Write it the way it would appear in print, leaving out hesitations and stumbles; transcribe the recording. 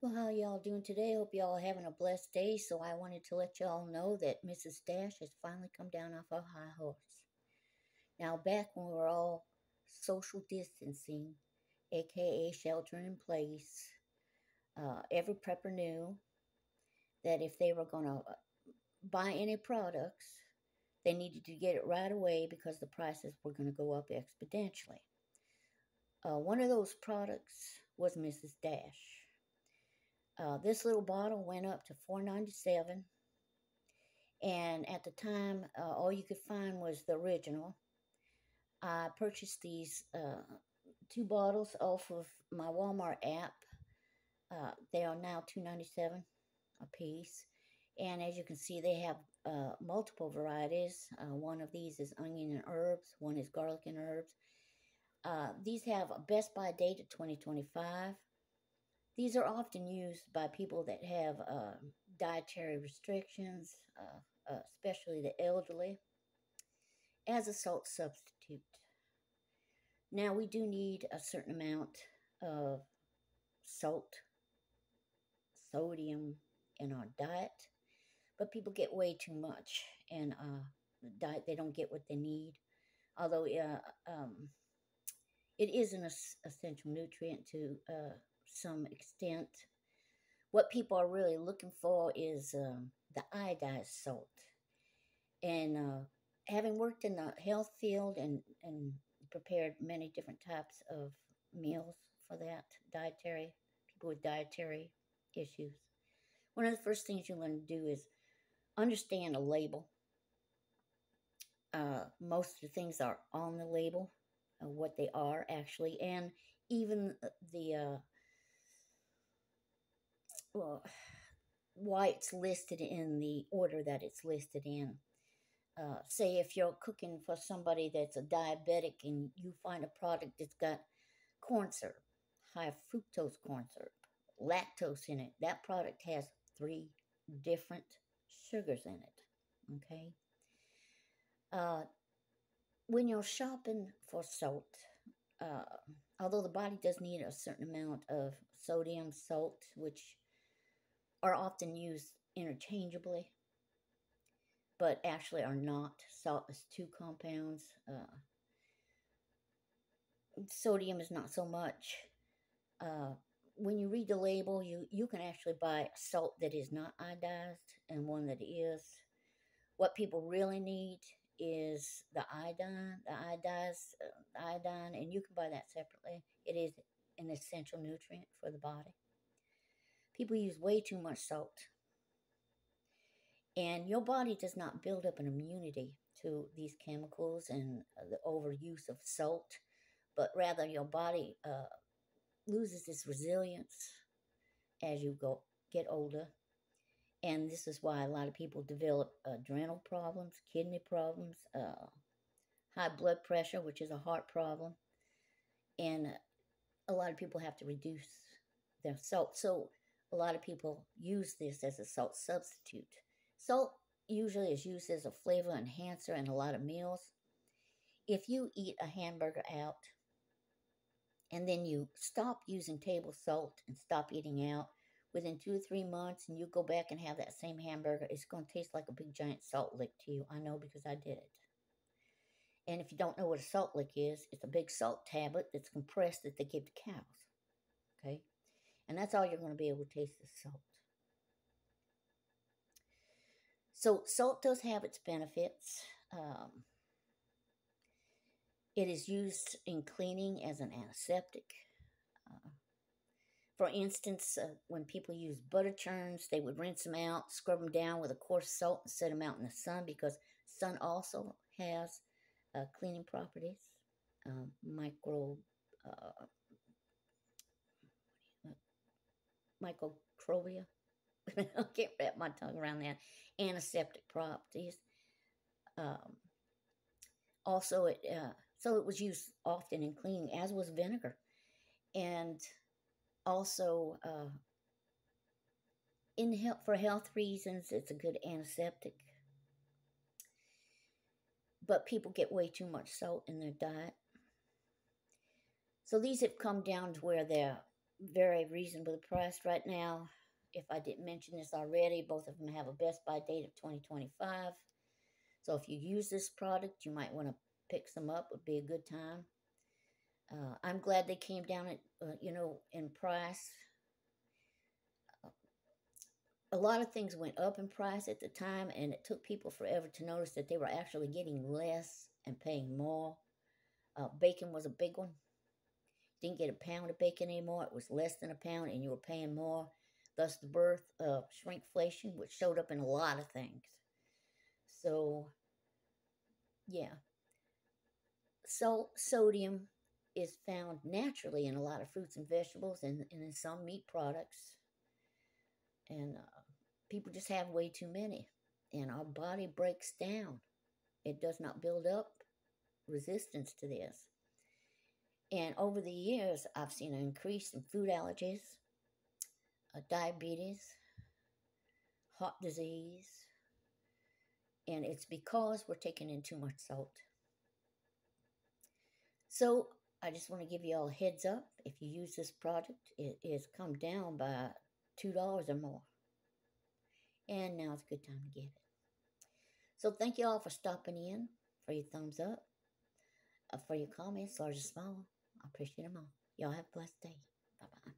Well, how y'all doing today? Hope y'all are having a blessed day. So I wanted to let y'all know that Mrs. Dash has finally come down off her high horse. Now, back when we were all social distancing, aka sheltering in place, every prepper knew that if they were going to buy any products, they needed to get it right away because the prices were going to go up exponentially. One of those products was Mrs. Dash. This little bottle went up to $4.97. And at the time, all you could find was the original. I purchased these two bottles off of my Walmart app. They are now $2.97 a piece. And as you can see, they have multiple varieties. One of these is onion and herbs, one is garlic and herbs. These have a best by date of 2025. These are often used by people that have dietary restrictions, especially the elderly, as a salt substitute. Now, we do need a certain amount of salt, sodium in our diet, but people get way too much, and diet they don't get what they need. Although it is an essential nutrient to some extent. What people are really looking for is the iodized salt. And having worked in the health field and prepared many different types of meals for that, dietary, people with dietary issues, one of the first things you learn to do is understand a label. Most of the things are on the label, what they are actually, and even the well, why it's listed in the order that it's listed in. Say if you're cooking for somebody that's a diabetic and you find a product that's got corn syrup, high fructose corn syrup, lactose in it, that product has 3 different sugars in it. Okay. Uh, when you're shopping for salt, uh, although the body does need a certain amount of sodium, salt, which are often used interchangeably, but actually are not. Salt is 2 compounds. Sodium is not so much. Uh, when you read the label, you can actually buy salt that is not iodized and one that is. What people really need is the iodine, the iodized iodine, and you can buy that separately. It is an essential nutrient for the body. People use way too much salt, and your body does not build up an immunity to these chemicals and the overuse of salt, but rather your body loses its resilience as you get older. And this is why a lot of people develop adrenal problems, kidney problems, high blood pressure, which is a heart problem. And a lot of people have to reduce their salt. So a lot of people use this as a salt substitute. Salt usually is used as a flavor enhancer in a lot of meals. If you eat a hamburger out and then you stop using table salt and stop eating out, within 2 or 3 months, and you go back and have that same hamburger, it's going to taste like a big giant salt lick to you. I know because I did it. And if you don't know what a salt lick is, it's a big salt tablet that's compressed that they give to cows. Okay? And that's all you're going to be able to taste is salt. So salt does have its benefits. It is used in cleaning as an antiseptic. For instance, when people use butter churns, they would rinse them out, scrub them down with a coarse salt, and set them out in the sun because sun also has cleaning properties, micro uh, microbia. I can't wrap my tongue around that. Antiseptic properties. Um, also, so it was used often in cleaning, as was vinegar, and also for health reasons, it's a good antiseptic. But people get way too much salt in their diet. So these have come down to where they're very reasonably priced right now. If I didn't mention this already, both of them have a best by date of 2025. So if you use this product, you might want to pick some up. Would be a good time. I'm glad they came down at in price. A lot of things went up in price at the time, and it took people forever to notice that they were actually getting less and paying more. Bacon was a big one. Didn't get a pound of bacon anymore. It was less than a pound, and you were paying more. Thus, the birth of shrinkflation, which showed up in a lot of things. So, yeah. Sodium is found naturally in a lot of fruits and vegetables and in some meat products. And people just have way too many. And our body breaks down, it does not build up resistance to this. And over the years, I've seen an increase in food allergies, diabetes, heart disease, and it's because we're taking in too much salt. So I just want to give you all a heads up. If you use this product, it is come down by $2 or more. And now it's a good time to get it. So thank you all for stopping in, for your thumbs up, for your comments, large or small. I appreciate them all. Y'all have a blessed day. Bye-bye.